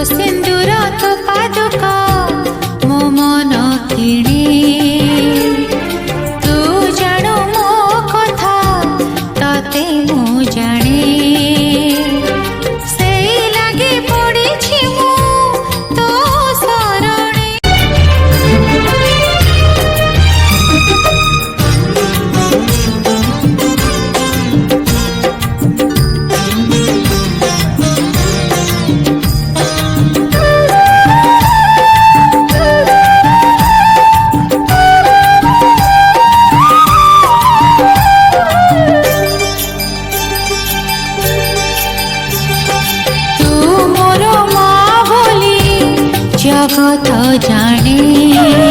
सिंदूर तो पादुका मो मन किणे तू जाणु मो कथा तते मु जाने से लगे पड़ी मु तो शरणे। जगत जाने